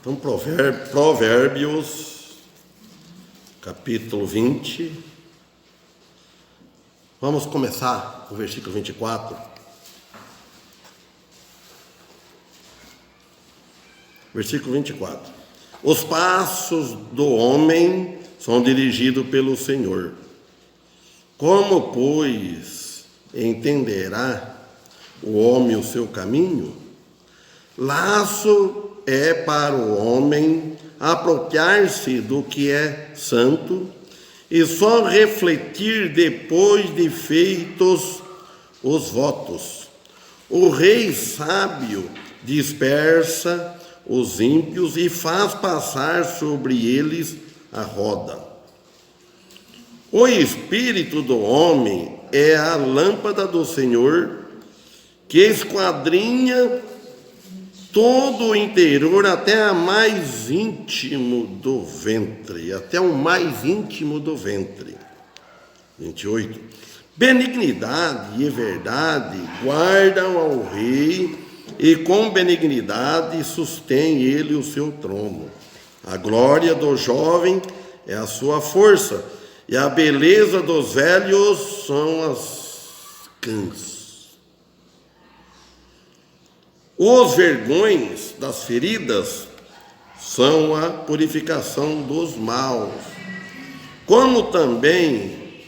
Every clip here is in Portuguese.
Então, Provérbios, capítulo 20. Vamos começar o versículo 24. Versículo 24. Os passos do homem são dirigidos pelo Senhor. Como, pois, entenderá o homem o seu caminho? Laço é para o homem apropriar-se do que é santo e só refletir depois de feitos os votos. O rei sábio dispersa os ímpios e faz passar sobre eles a roda. O espírito do homem é a lâmpada do Senhor, que esquadrinha todo o interior até o mais íntimo do ventre, até o mais íntimo do ventre. 28. Benignidade e verdade guardam ao rei, e com benignidade sustém ele o seu trono. A glória do jovem é a sua força, e a beleza dos velhos são as cãs. Os vergões das feridas são a purificação dos maus, como também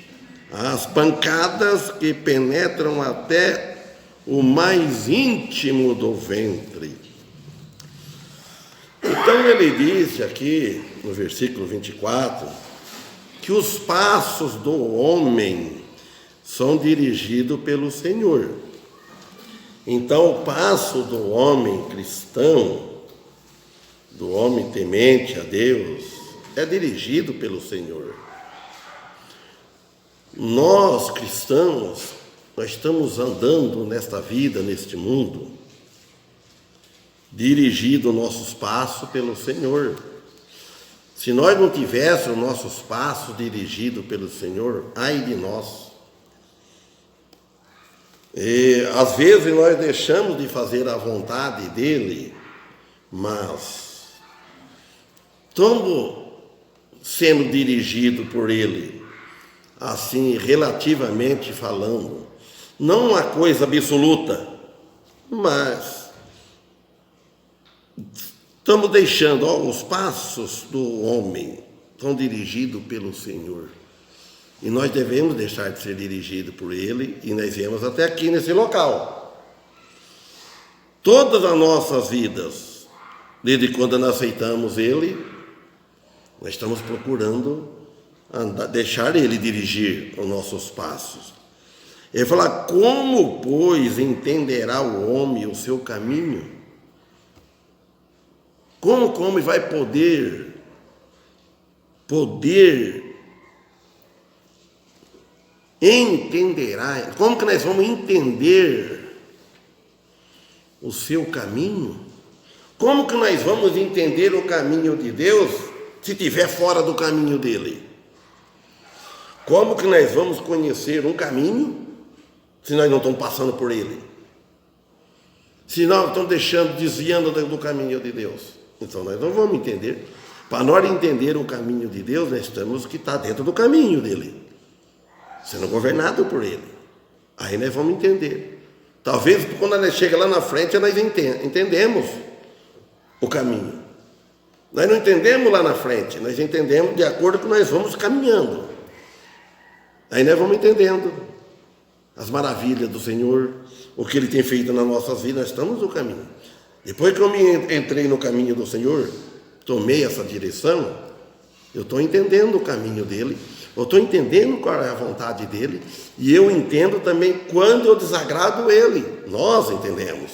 as pancadas que penetram até o mais íntimo do ventre. Então ele disse aqui no versículo 24 que os passos do homem são dirigidos pelo Senhor. Então o passo do homem cristão, do homem temente a Deus, é dirigido pelo Senhor. Nós cristãos, nós estamos andando nesta vida, neste mundo, dirigindo nossos passos pelo Senhor. Se nós não tivéssemos nossos passos dirigidos pelo Senhor, ai de nós. E às vezes nós deixamos de fazer a vontade dele, mas estamos sendo dirigidos por ele, assim, relativamente falando. Não uma coisa absoluta, mas estamos deixando, os passos do homem são dirigidos pelo Senhor. E nós devemos deixar de ser dirigidos por ele, e nós viemos até aqui nesse local. Todas as nossas vidas, desde quando nós aceitamos ele, nós estamos procurando deixar ele dirigir os nossos passos. Ele fala: como, pois, entenderá o homem o seu caminho? Como o homem vai poder entenderá? Como que nós vamos entender o seu caminho? Como que nós vamos entender o caminho de Deus se estiver fora do caminho dele? Como que nós vamos conhecer um caminho se nós não estamos passando por ele? Se nós estamos desviando do caminho de Deus, então nós não vamos entender. Para nós entender o caminho de Deus, nós temos que estar dentro do caminho dele, sendo governado por ele. Aí nós vamos entender. Talvez quando nós chega lá na frente, nós entendemos o caminho. Nós não entendemos lá na frente, nós entendemos de acordo com que nós vamos caminhando. Aí nós vamos entendendo as maravilhas do Senhor, o que Ele tem feito nas nossas vidas. Nós estamos no caminho. Depois que eu entrei no caminho do Senhor, tomei essa direção, eu estou entendendo o caminho dele, eu estou entendendo qual é a vontade dele, e eu entendo também quando eu desagrado ele. Nós entendemos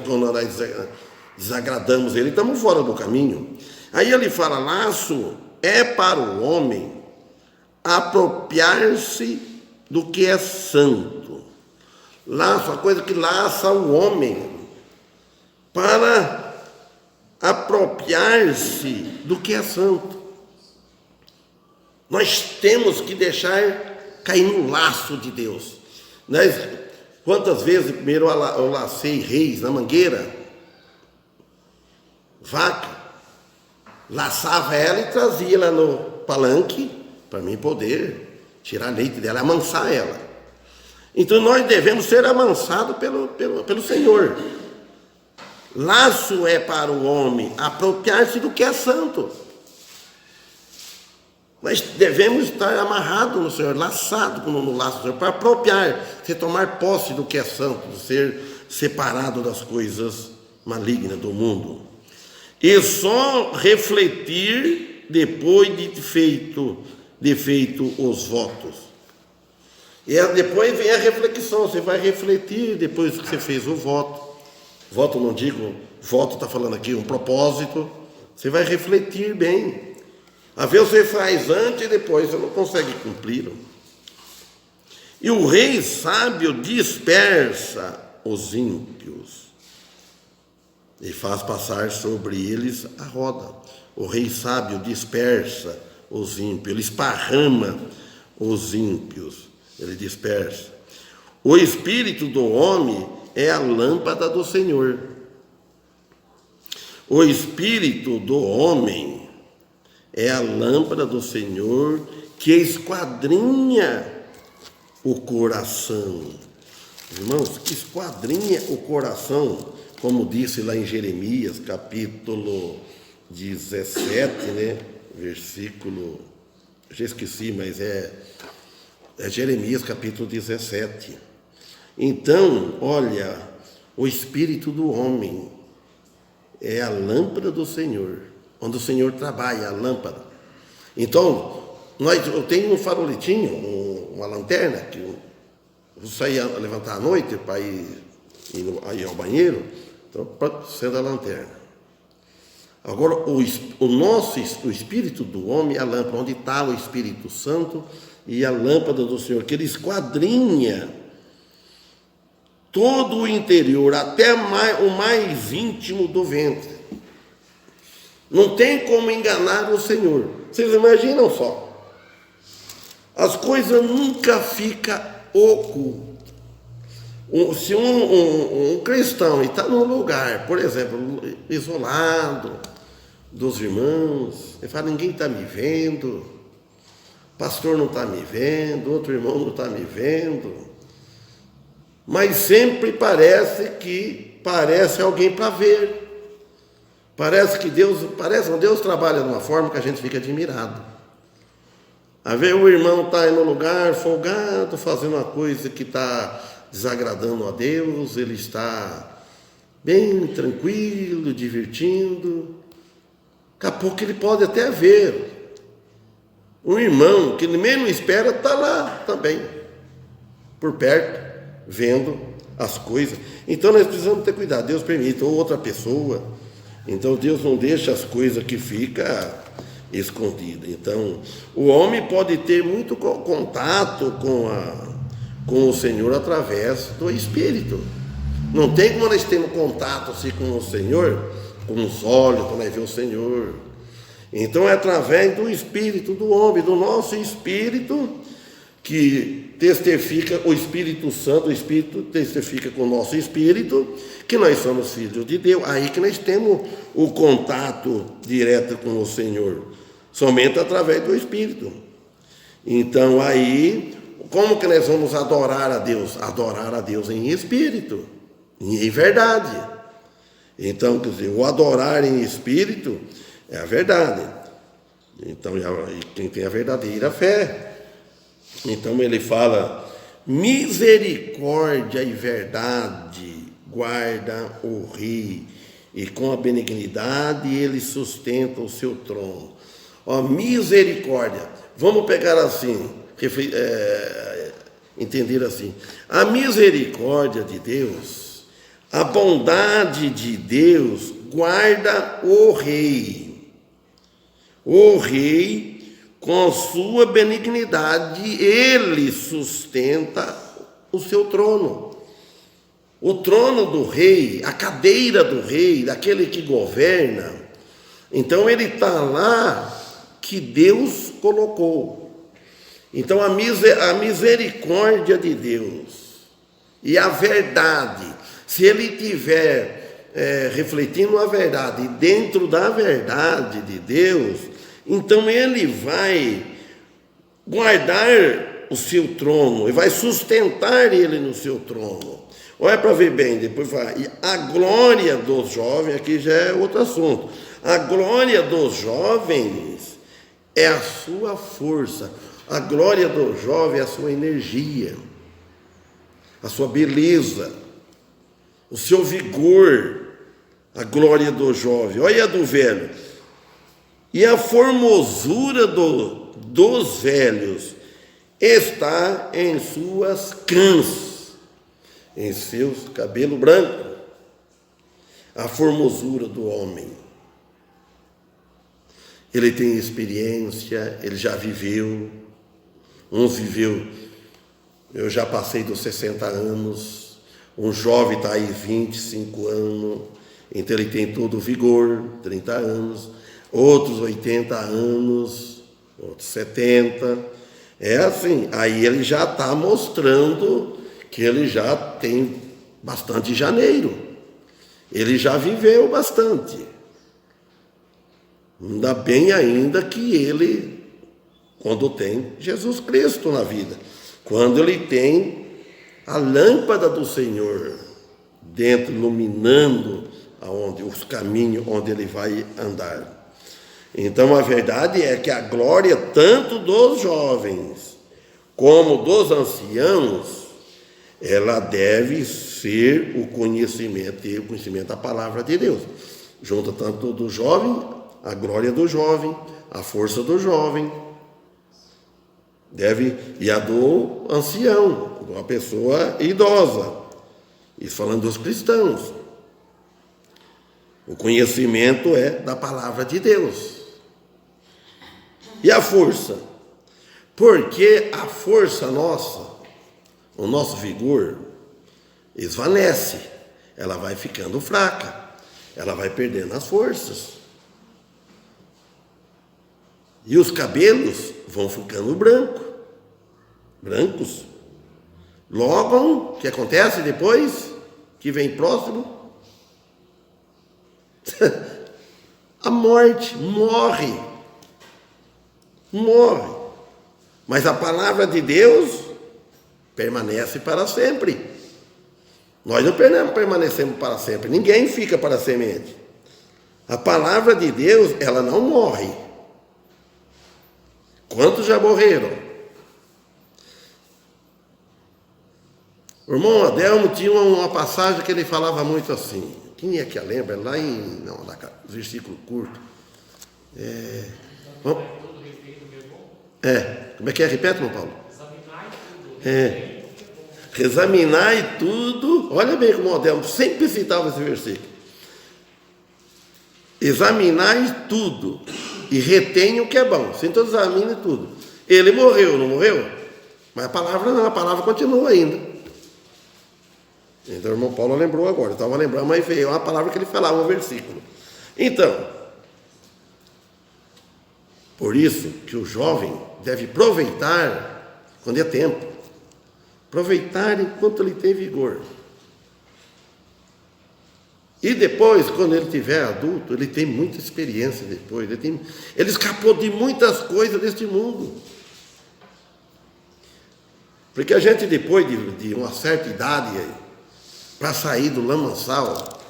quando nós desagradamos ele, estamos fora do caminho. Aí ele fala: laço é para o homem apropriar-se do que é santo. Laço, a coisa que laça o homem para apropriar-se do que é santo. Nós temos que deixar cair no laço de Deus. Quantas vezes primeiro eu lacei reis na mangueira, vaca, laçava ela e trazia lá no palanque para mim poder tirar leite dela, amansar ela. Então nós devemos ser amansados pelo Senhor. Laço é para o homem apropriar-se do que é santo. Nós devemos estar amarrados no Senhor, laçados no laço do Senhor, para apropriar, se tomar posse do que é santo, de ser separado das coisas malignas do mundo. E só refletir depois de feito os votos. E depois vem a reflexão, você vai refletir depois que você fez o voto. Voto, não digo, voto está falando aqui um propósito. Você vai refletir bem. Às vezes você faz antes e depois você não consegue cumprir. E o rei sábio dispersa os ímpios e faz passar sobre eles a roda. O rei sábio dispersa os ímpios, ele esparrama os ímpios, ele dispersa. O espírito do homem é a lâmpada do Senhor. O espírito do homem é a lâmpada do Senhor que esquadrinha o coração. Irmãos, que esquadrinha o coração, como disse lá em Jeremias, capítulo 17, né? Versículo, já esqueci, mas é Jeremias, capítulo 17. Então, olha, o espírito do homem é a lâmpada do Senhor, onde o Senhor trabalha, a lâmpada. Então, eu tenho um faroletinho, uma lanterna, que eu saía a levantar à noite para ir ao banheiro, então, sendo a lanterna. Agora, o espírito do homem é a lâmpada, onde está o Espírito Santo e a lâmpada do Senhor, que ele esquadrinha todo o interior, até o mais íntimo do ventre. Não tem como enganar o Senhor. Vocês imaginam só? As coisas nunca ficam ocultas. Se um cristão está num lugar, por exemplo, isolado dos irmãos, ele fala, ninguém está me vendo, pastor não está me vendo, outro irmão não está me vendo, mas sempre parece alguém para ver. Parece que Deus trabalha de uma forma que a gente fica admirado. A ver, o irmão está aí no lugar, folgado, fazendo uma coisa que está desagradando a Deus, ele está bem tranquilo, divertindo. Daqui a pouco ele pode até ver um irmão que ele menos espera está lá também, por perto, vendo as coisas. Então nós precisamos ter cuidado. Deus permite, ou outra pessoa. Então Deus não deixa as coisas que ficam escondidas. Então o homem pode ter muito contato com o Senhor através do Espírito. Não tem como nós termos contato assim com o Senhor, com os olhos, quando nós vemos o Senhor. Então é através do Espírito do homem, do nosso Espírito, que testifica o Espírito Santo, o Espírito testifica com o nosso Espírito, que nós somos filhos de Deus. Aí que nós temos o contato direto com o Senhor, somente através do Espírito. Então aí, como que nós vamos adorar a Deus? Adorar a Deus em espírito, em verdade. Então, quer dizer, o adorar em espírito é a verdade. Então, quem tem a verdadeira fé. Então ele fala, misericórdia e verdade guarda o rei, e com a benignidade ele sustenta o seu trono. Ó, misericórdia, vamos pegar assim, entender assim, a misericórdia de Deus, a bondade de Deus guarda o rei. O rei, com sua benignidade, ele sustenta o seu trono. O trono do rei, a cadeira do rei, daquele que governa, então ele está lá que Deus colocou. Então a misericórdia de Deus e a verdade, se ele tiver refletindo a verdade, e dentro da verdade de Deus, então ele vai guardar o seu trono, e vai sustentar ele no seu trono. Olha para ver bem, depois vai, e a glória dos jovens, aqui já é outro assunto, a glória dos jovens é a sua força, a glória do jovem é a sua energia, a sua beleza, o seu vigor, a glória do jovem. Olha a do velho, e a formosura dos velhos está em suas crãs, em seus cabelos brancos. A formosura do homem, ele tem experiência, ele já viveu. Uns viveu, eu já passei dos 60 anos, um jovem está aí 25 anos, então ele tem todo o vigor, 30 anos, outros 80 anos, outros 70, é assim, aí ele já está mostrando que ele já tem bastante janeiro, ele já viveu bastante, ainda bem ainda que ele, quando tem Jesus Cristo na vida, quando ele tem a lâmpada do Senhor dentro, iluminando os caminhos onde ele vai andar. Então a verdade é que a glória tanto dos jovens como dos anciãos, ela deve ser o conhecimento da palavra de Deus. Junta tanto do jovem, a glória do jovem, a força do jovem, e a do ancião, uma pessoa idosa, isso falando dos cristãos. O conhecimento é da palavra de Deus. E a força? Porque a força nossa, o nosso vigor, esvanece, ela vai ficando fraca, ela vai perdendo as forças. E os cabelos vão ficando brancos. Logo, o que acontece depois? Que vem próximo? A morte, morre. Mas a palavra de Deus permanece para sempre. Nós não permanecemos para sempre, ninguém fica para semente. A palavra de Deus, ela não morre. Quantos já morreram? O irmão Adelmo tinha uma passagem que ele falava muito assim. Quem é que a lembra? Lá em... Não, versículo curto. Como é que é? Repete, irmão Paulo. Examinai tudo. Olha bem como o Adelmo sempre citava esse versículo. Examinai tudo e retém o que é bom. Então examine tudo. Ele morreu, não morreu? Mas a palavra não, a palavra continua ainda. Então o irmão Paulo lembrou agora, eu estava lembrando, mas veio uma palavra que ele falava, um versículo. Então, por isso que o jovem deve aproveitar quando é tempo. Aproveitar enquanto ele tem vigor. E depois, quando ele tiver adulto, ele tem muita experiência depois. Ele escapou de muitas coisas deste mundo. Porque a gente, depois de uma certa idade, para sair do lamaçal,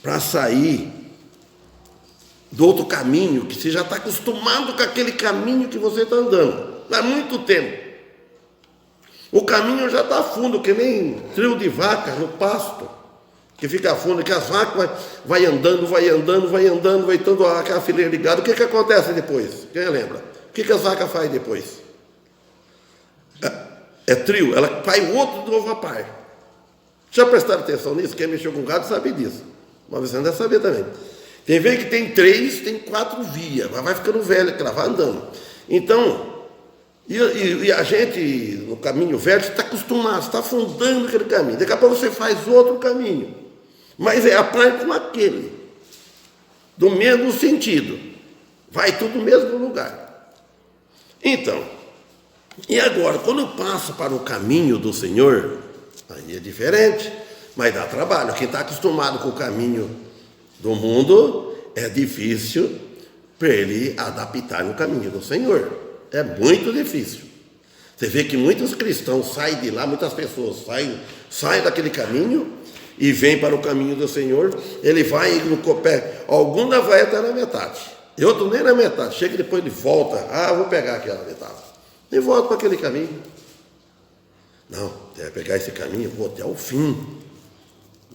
para sair do outro caminho, que você já está acostumado com aquele caminho que você está andando há muito tempo. O caminho já está fundo, que nem trio de vaca no pasto, que fica fundo, que as vacas vai andando, vai estando aquela fileira de gado. O que acontece depois? Quem lembra? O que as vacas fazem depois? É trio, ela vai o outro de novo a par. Já prestaram atenção nisso? Quem mexeu com gado sabe disso. Mas você não deve saber também. Tem vez que tem 3, tem 4 vias, mas vai ficando velha, que ela vai andando. Então, e a gente, no caminho velho, está acostumado, está afundando aquele caminho. Daqui a pouco você faz outro caminho. Mas é a parte com aquele. Do mesmo sentido. Vai tudo no mesmo lugar. Então, e agora, quando passa para o caminho do Senhor, aí é diferente. Mas dá trabalho. Quem está acostumado com o caminho do mundo, é difícil para ele adaptar no caminho do Senhor. É muito difícil. Você vê que muitos cristãos saem de lá, muitas pessoas saem daquele caminho e vêm para o caminho do Senhor. Ele vai no pé, alguns vai até na metade, e outro nem na metade. Chega e depois ele volta. Vou pegar aquela metade. E volta para aquele caminho. Não, deve pegar esse caminho, vou até o fim.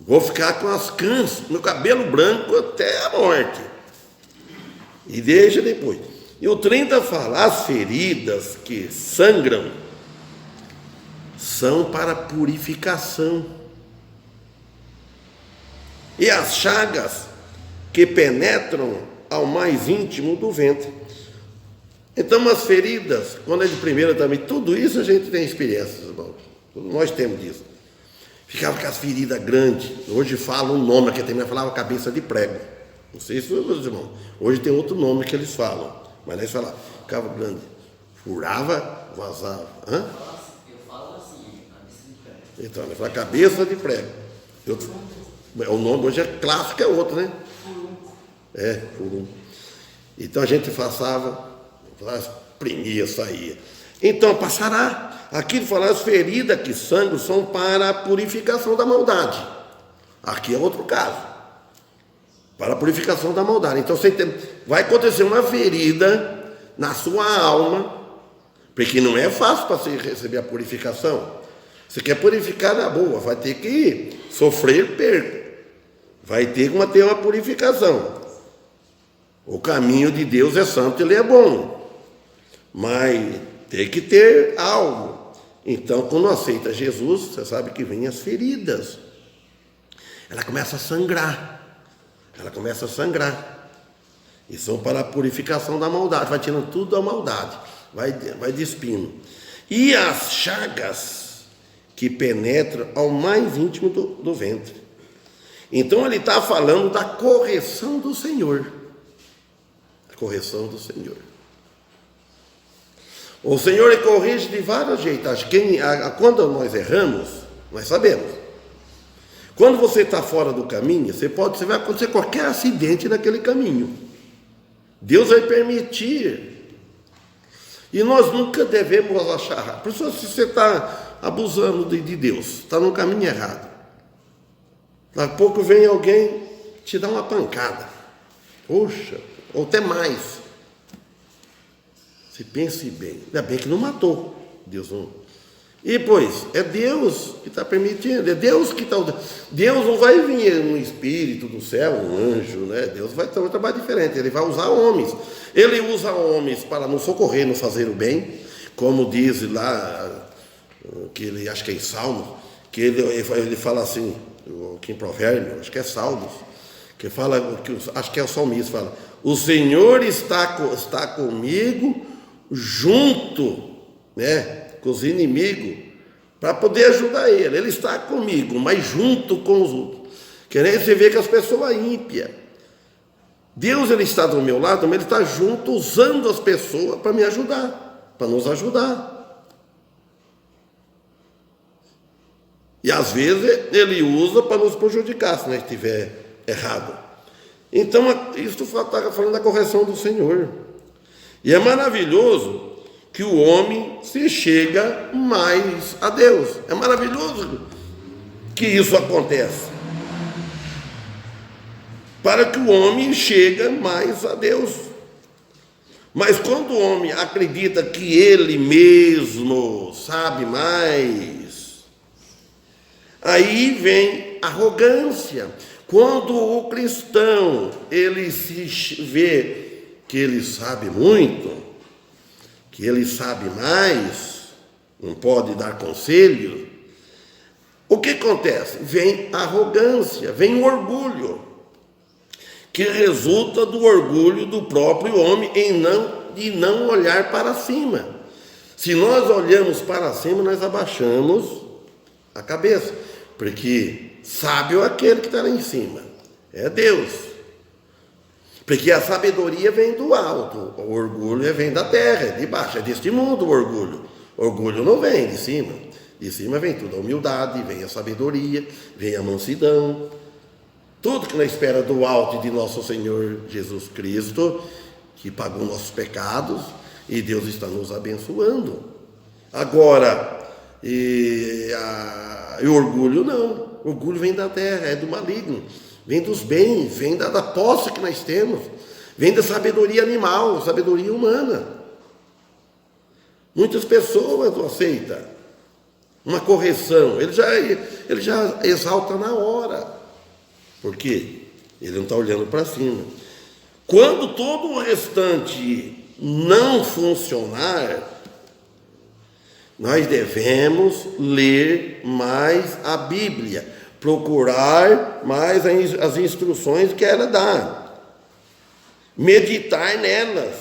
Vou ficar com as crãs, meu cabelo branco até a morte. E deixa depois. E o 30 fala, as feridas que sangram são para purificação. E as chagas que penetram ao mais íntimo do ventre. Então as feridas, quando é de primeira também, tudo isso a gente tem experiências, irmão. Nós temos disso. Ficava com as feridas grandes. Hoje fala um nome, que também falava cabeça de prego. Não sei se meus irmãos. Hoje tem outro nome que eles falam. Mas eles falavam, ficava grande. Furava, vazava. Eu falo assim, cabeça de prego. Então, ele fala cabeça de prego. O nome hoje é clássico, é outro, né? Furunco. Então a gente passava, exprimia, saía. Então passará. Aqui ele fala, as feridas que sangram são para a purificação da maldade. Aqui é outro caso. Para a purificação da maldade. Então vai acontecer uma ferida na sua alma, porque não é fácil para você receber a purificação. Você quer purificar na boa, vai ter que sofrer perda. Vai ter que ter uma purificação. O caminho de Deus é santo, ele é bom. Mas tem que ter algo. Então, quando aceita Jesus, você sabe que vem as feridas. Ela começa a sangrar. E são para a purificação da maldade. Vai tirando tudo a maldade. Vai despindo. E as chagas que penetram ao mais íntimo do ventre. Então ele está falando da correção do Senhor. A correção do Senhor. O Senhor ele corrige de vários jeitos. Quando nós erramos, nós sabemos. Quando você está fora do caminho, você vai acontecer qualquer acidente naquele caminho. Deus vai permitir. E nós nunca devemos achar. Por isso, se você está abusando de Deus, está no caminho errado. Daqui a pouco vem alguém te dá uma pancada. Poxa, ou até mais. Você pense bem. Ainda bem que não matou. Deus não. E pois, é Deus que está permitindo, é Deus que está. Deus não vai vir um espírito do céu, um anjo, né? Deus vai ter um trabalho diferente, ele vai usar homens. Ele usa homens para nos socorrer, nos fazer o bem, como diz lá, que ele acho que é em Salmos, que ele fala assim, aqui em Provérbios, acho que é Salmos, que fala, acho que é o salmista, fala: o Senhor está comigo junto, né? Com os inimigos, para poder ajudar ele. Ele está comigo, mas junto com os outros. Querendo você ver que as pessoas ímpias. Deus ele está do meu lado, mas ele está junto, usando as pessoas para me ajudar, para nos ajudar. E às vezes ele usa para nos prejudicar, se nós estiver errado. Então, isso está falando da correção do Senhor. E é maravilhoso que o homem se chega mais a Deus. É maravilhoso que isso aconteça. Para que o homem chegue mais a Deus. Mas quando o homem acredita que ele mesmo sabe mais, aí vem arrogância. Quando o cristão, ele se vê que ele sabe muito, que ele sabe mais, não pode dar conselho, o que acontece? Vem arrogância, vem orgulho, que resulta do orgulho do próprio homem de não olhar para cima. Se nós olhamos para cima, nós abaixamos a cabeça, porque sábio é aquele que está lá em cima, é Deus. Porque a sabedoria vem do alto, o orgulho vem da terra, é de baixo, é deste mundo o orgulho. O orgulho não vem de cima. De cima vem tudo, a humildade, vem a sabedoria, vem a mansidão. Tudo que nós espera do alto de nosso Senhor Jesus Cristo, que pagou nossos pecados, e Deus está nos abençoando. Agora, e orgulho não. Orgulho vem da terra, é do maligno. Vem dos bens, vem da posse que nós temos. Vem da sabedoria animal, sabedoria humana. Muitas pessoas não aceitam uma correção. Ele já exalta na hora. Por quê? Ele não está olhando para cima. Quando todo o restante não funcionar, nós devemos ler mais a Bíblia, procurar mais as instruções que ela dá, meditar nelas,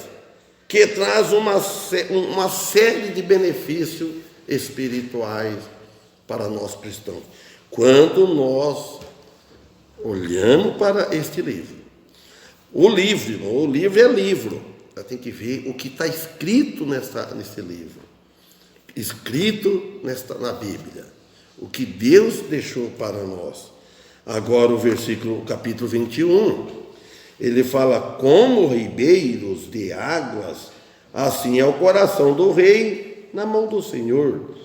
que traz uma série de benefícios espirituais para nós cristãos. Quando nós olhamos para este livro, o livro é livro, nós temos que ver o que está escrito nesse livro. Escrito na Bíblia, o que Deus deixou para nós. Agora o capítulo 21, ele fala: como ribeiros de águas, assim é o coração do rei na mão do Senhor,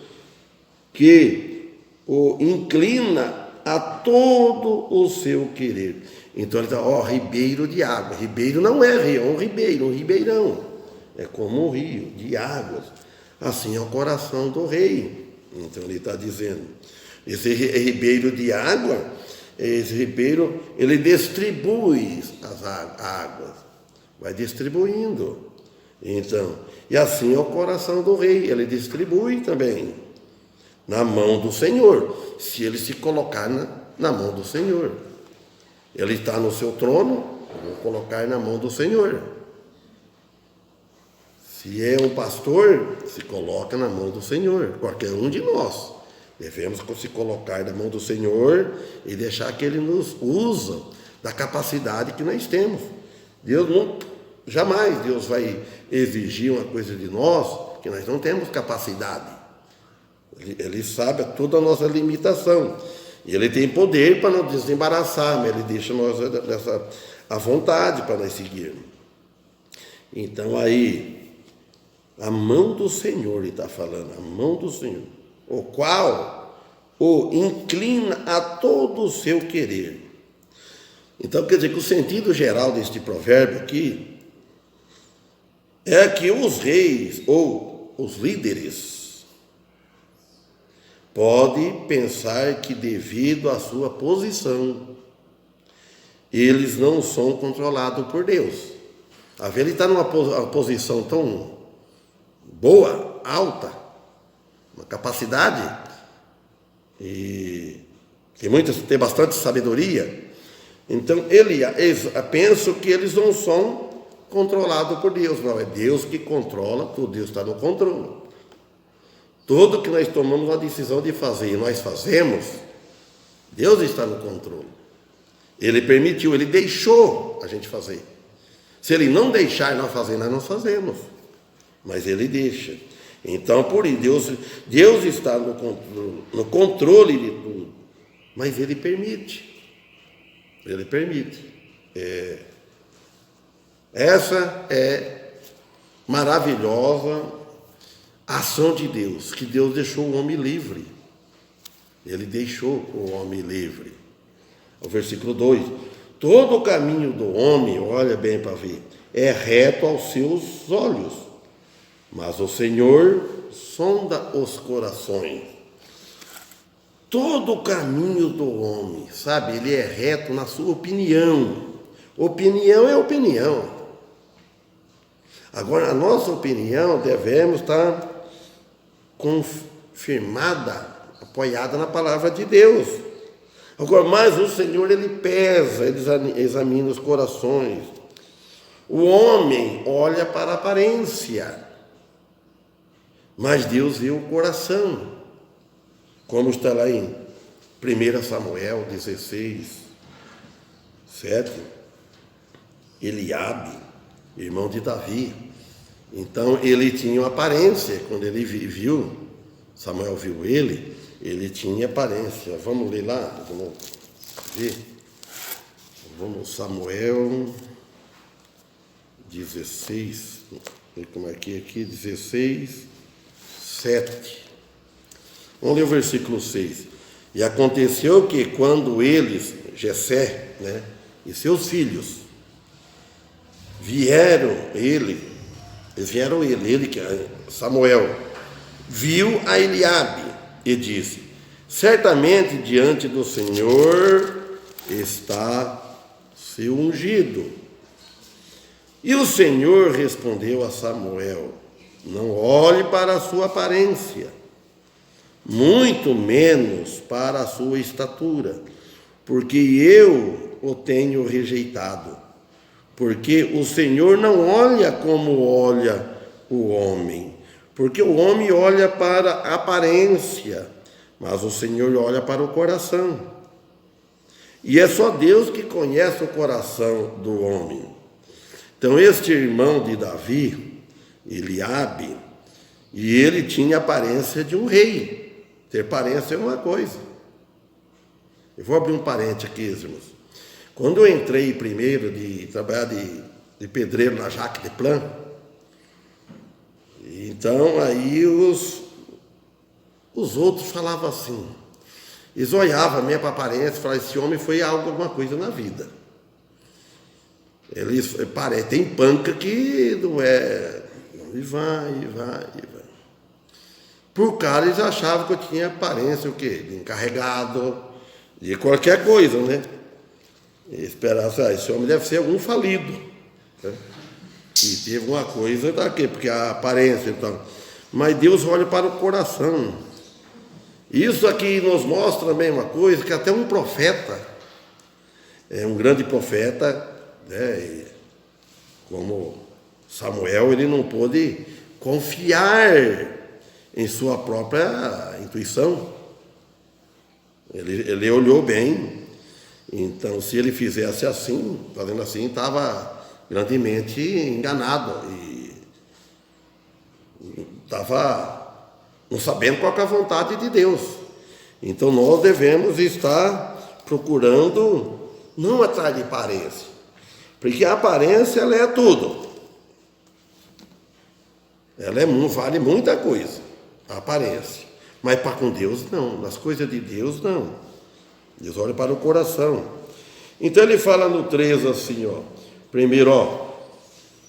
que o inclina a todo o seu querer. Então ele está, ribeiro de água. Ribeiro não é rio, é um ribeiro, um ribeirão. É como um rio de águas. Assim é o coração do rei. Então ele está dizendo, esse ribeiro de água, esse ribeiro, ele distribui as águas, vai distribuindo. Então, e assim é o coração do rei, ele distribui também na mão do Senhor, se ele se colocar na mão do Senhor. Ele está no seu trono, vou colocar na mão do Senhor. Se é um pastor, se coloca na mão do Senhor. Qualquer um de nós devemos se colocar na mão do Senhor e deixar que Ele nos usa da capacidade que nós temos. Jamais Deus vai exigir uma coisa de nós que nós não temos capacidade. Ele sabe toda a nossa limitação. E Ele tem poder para nos desembaraçar, mas Ele deixa nós à vontade para nós seguirmos. Então aí, a mão do Senhor, ele está falando, a mão do Senhor, o qual o inclina a todo o seu querer. Então, quer dizer que o sentido geral deste provérbio aqui é que os reis ou os líderes podem pensar que, devido à sua posição, eles não são controlados por Deus. Ele está numa posição tão boa, alta, uma capacidade, e tem bastante sabedoria. Então, eles pensam que eles não são controlados por Deus. Não, é Deus que controla tudo, Deus está no controle. Tudo que nós tomamos uma decisão de fazer e nós fazemos, Deus está no controle. Ele permitiu, Ele deixou a gente fazer. Se Ele não deixar nós fazer, nós não fazemos. Mas Ele deixa. Então, por isso, Deus está no controle de tudo. Mas Ele permite. Ele permite. Essa é maravilhosa ação de Deus, que Deus deixou o homem livre. Ele deixou o homem livre. O versículo 2: todo o caminho do homem, olha bem para ver, é reto aos seus olhos, mas o Senhor sonda os corações. Todo o caminho do homem, sabe, ele é reto na sua opinião. Opinião é opinião. Agora, a nossa opinião devemos estar confirmada, apoiada na palavra de Deus. Agora, mas o Senhor, Ele pesa, Ele examina os corações. O homem olha para a aparência, mas Deus vê o coração. Como está lá em 1 Samuel 16, 7, Eliabe, irmão de Davi. Então, ele tinha uma aparência, quando ele viu Samuel viu ele tinha aparência. Vamos ler lá, vamos ver. Vamos, Samuel 16, como é que é aqui? 16, 7. Vamos ler o versículo 6. E aconteceu que quando eles, Jessé, né, e seus filhos, ele, que é Samuel, viu a Eliabe e disse: certamente diante do Senhor está seu ungido. E o Senhor respondeu a Samuel: não olhe para a sua aparência, muito menos para a sua estatura, porque eu o tenho rejeitado. Porque o Senhor não olha como olha o homem, porque o homem olha para a aparência, mas o Senhor olha para o coração. E é só Deus que conhece o coração do homem. Então, este irmão de Davi, Eliabe, e ele tinha a aparência de um rei. Ter aparência é uma coisa. Eu vou abrir um parente aqui, irmãos. Quando eu entrei primeiro de trabalhar de pedreiro na Jacques de Plan, então aí os outros falavam assim, eles olhavam a minha aparência e falavam: esse homem foi alguma coisa na vida. Eles tem panca que não é, e vai. Por cara eles achavam que eu tinha aparência, o quê? De encarregado, de qualquer coisa, né? E esperasse, esse homem deve ser algum falido, né? E teve uma coisa daqui, porque a aparência, então. Mas Deus olha para o coração. Isso aqui nos mostra também uma coisa, que até um profeta, um grande profeta, né, como Samuel, ele não pôde confiar em sua própria intuição. Ele olhou bem. Então, se ele fizesse assim, fazendo assim, estava grandemente enganado e estava não sabendo qual é a vontade de Deus. Então, nós devemos estar procurando não atrás de aparência, porque a aparência ela é tudo. Ela vale muita coisa, a aparência. Mas para com Deus não, nas coisas de Deus não. Deus olha para o coração. Então ele fala no 3 assim, primeiro,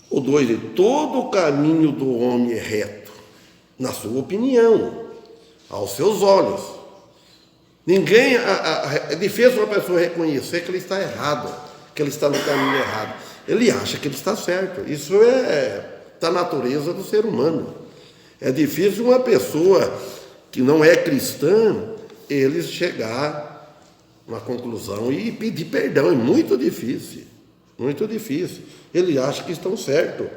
o 2, todo o caminho do homem é reto, na sua opinião, aos seus olhos. Ninguém, é difícil uma pessoa reconhecer que ele está errado, que ele está no caminho errado. Ele acha que ele está certo. Isso está na natureza do ser humano. É difícil uma pessoa que não é cristã, ele chegar uma conclusão e pedir perdão. É muito difícil, muito difícil. Ele acha que estão certos.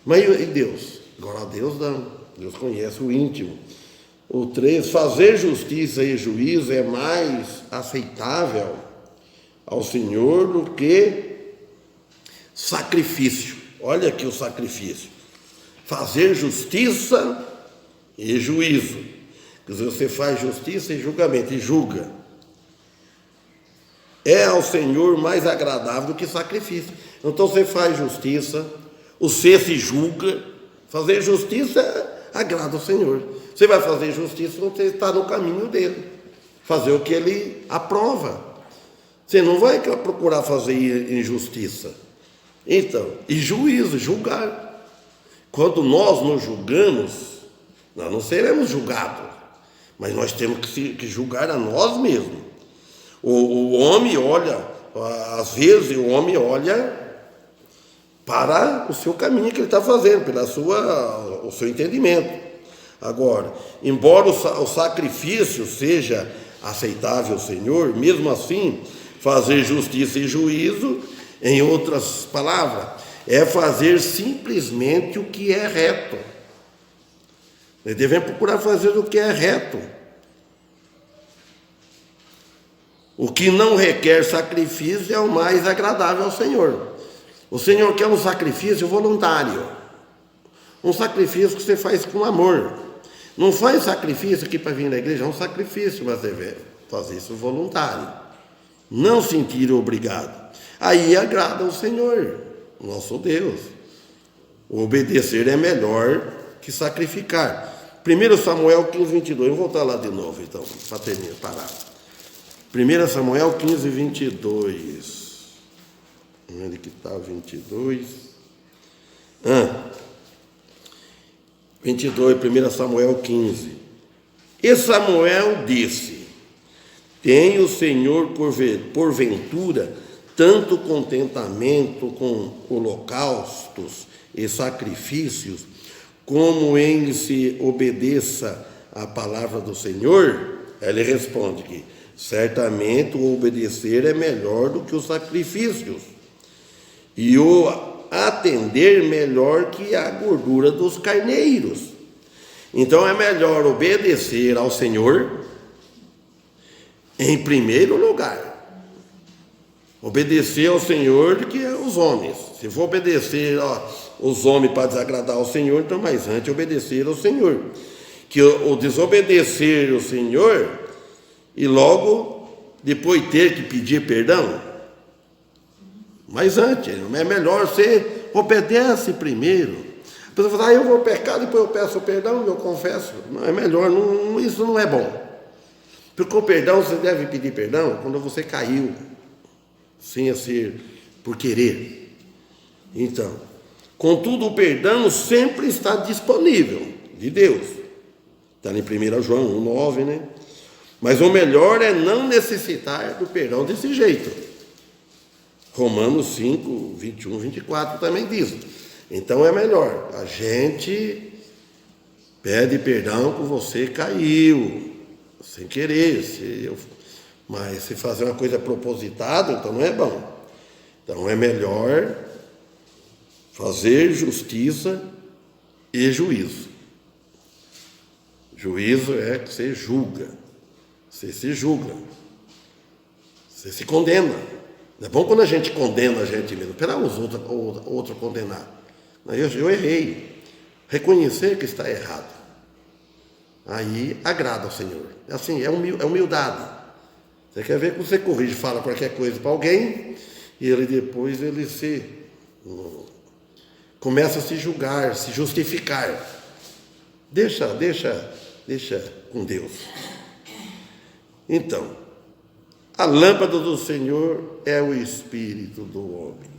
Mas e Deus? Agora Deus não. Deus conhece o íntimo. O 3, fazer justiça e juízo é mais aceitável ao Senhor do que sacrifício. Olha aqui o sacrifício. Fazer justiça e juízo. Quer dizer, você faz justiça e julgamento, e julga. É ao Senhor mais agradável do que sacrifício. Então você faz justiça, você se julga. Fazer justiça agrada ao Senhor. Você vai fazer justiça quando você está no caminho dele, fazer o que ele aprova. Você não vai procurar fazer injustiça. Então, e juízo, julgar. Quando nós nos julgamos, nós não seremos julgados, mas nós temos que julgar a nós mesmos. O homem olha, às vezes o homem olha para o seu caminho que ele está fazendo, o seu entendimento. Agora, embora o sacrifício seja aceitável ao Senhor, mesmo assim, fazer justiça e juízo, em outras palavras, é fazer simplesmente o que é reto. Nós devemos procurar fazer o que é reto. O que não requer sacrifício é o mais agradável ao Senhor. O Senhor quer um sacrifício voluntário. Um sacrifício que você faz com amor. Não faz sacrifício aqui para vir na igreja, é um sacrifício, mas deve fazer isso voluntário. Não sentir obrigado. Aí agrada o Senhor, nosso Deus. Obedecer é melhor que sacrificar. 1 Samuel 15, 22. Vou voltar lá de novo, então, para terminar, parar. 1 Samuel 15, 22. Onde que está 22? 22, 1 Samuel 15. E Samuel disse: tem o Senhor porventura tanto contentamento com holocaustos e sacrifícios, como em se obedeça à palavra do Senhor? Ele responde que certamente o obedecer é melhor do que os sacrifícios, e o atender melhor que a gordura dos carneiros. Então é melhor obedecer ao Senhor em primeiro lugar. Obedecer ao Senhor do que aos homens. Se for obedecer os homens para desagradar ao Senhor, então mais antes obedecer ao Senhor. Que o desobedecer ao Senhor e logo depois ter que pedir perdão. Mas antes, é melhor você obedece primeiro. A pessoa fala, eu vou pecar, depois eu peço perdão, eu confesso. Não, é melhor, isso não é bom. Porque o perdão, você deve pedir perdão quando você caiu, sem ser por querer. Então, contudo, o perdão sempre está disponível de Deus. Está em 1 João 1,9, né? Mas o melhor é não necessitar do perdão desse jeito. Romanos 5, 21, 24 também diz. Então é melhor. A gente pede perdão que você caiu, sem querer. Mas se fazer uma coisa propositada, então não é bom. Então é melhor fazer justiça e juízo. Juízo é que você julga. Você se julga. Você se condena. É bom quando a gente condena a gente mesmo. Esperar os outros condenar. Eu errei. Reconhecer que está errado. Aí agrada ao Senhor. Assim, é humildade. Você quer ver que você corrige, fala qualquer coisa para alguém, e ele depois começa a se julgar, se justificar. Deixa com Deus. Então, a lâmpada do Senhor é o espírito do homem.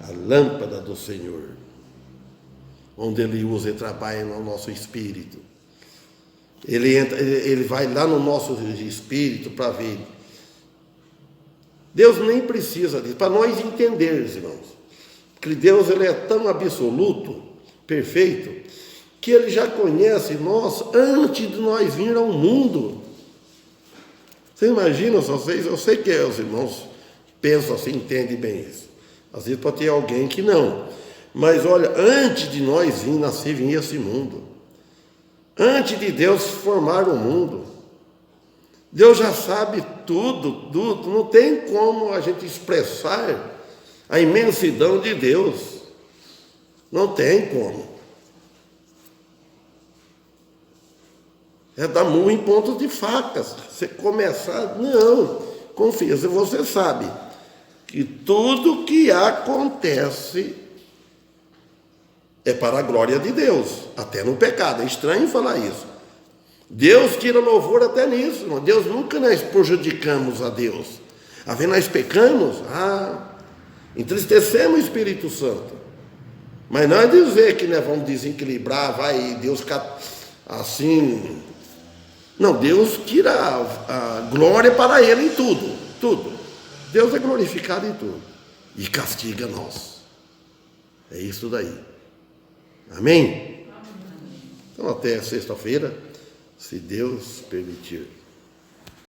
A lâmpada do Senhor, onde Ele usa e trabalha no nosso espírito. Ele vai lá no nosso espírito para ver. Deus nem precisa disso, para nós entendermos, irmãos. Porque Deus ele é tão absoluto, perfeito, que Ele já conhece nós antes de nós vir ao mundo. Você imagina, eu sei que os irmãos pensam assim, entendem bem isso. Às vezes pode ter alguém que não. Mas olha, antes de nós nascer esse mundo, antes de Deus formar o mundo, Deus já sabe tudo, não tem como a gente expressar a imensidão de Deus, não tem como. É dar murro em pontos de facas, você começar, não, confia, você sabe que tudo que acontece é para a glória de Deus, até no pecado. É estranho falar isso. Deus tira louvor até nisso. Deus nunca nós prejudicamos a Deus. A ver, nós pecamos, entristecemos o Espírito Santo. Mas não é dizer que nós vamos desequilibrar, vai Deus ficar assim. Não, Deus tira a glória para Ele em tudo. Deus é glorificado em tudo. E castiga nós. É isso daí. Amém? Então até sexta-feira, se Deus permitir.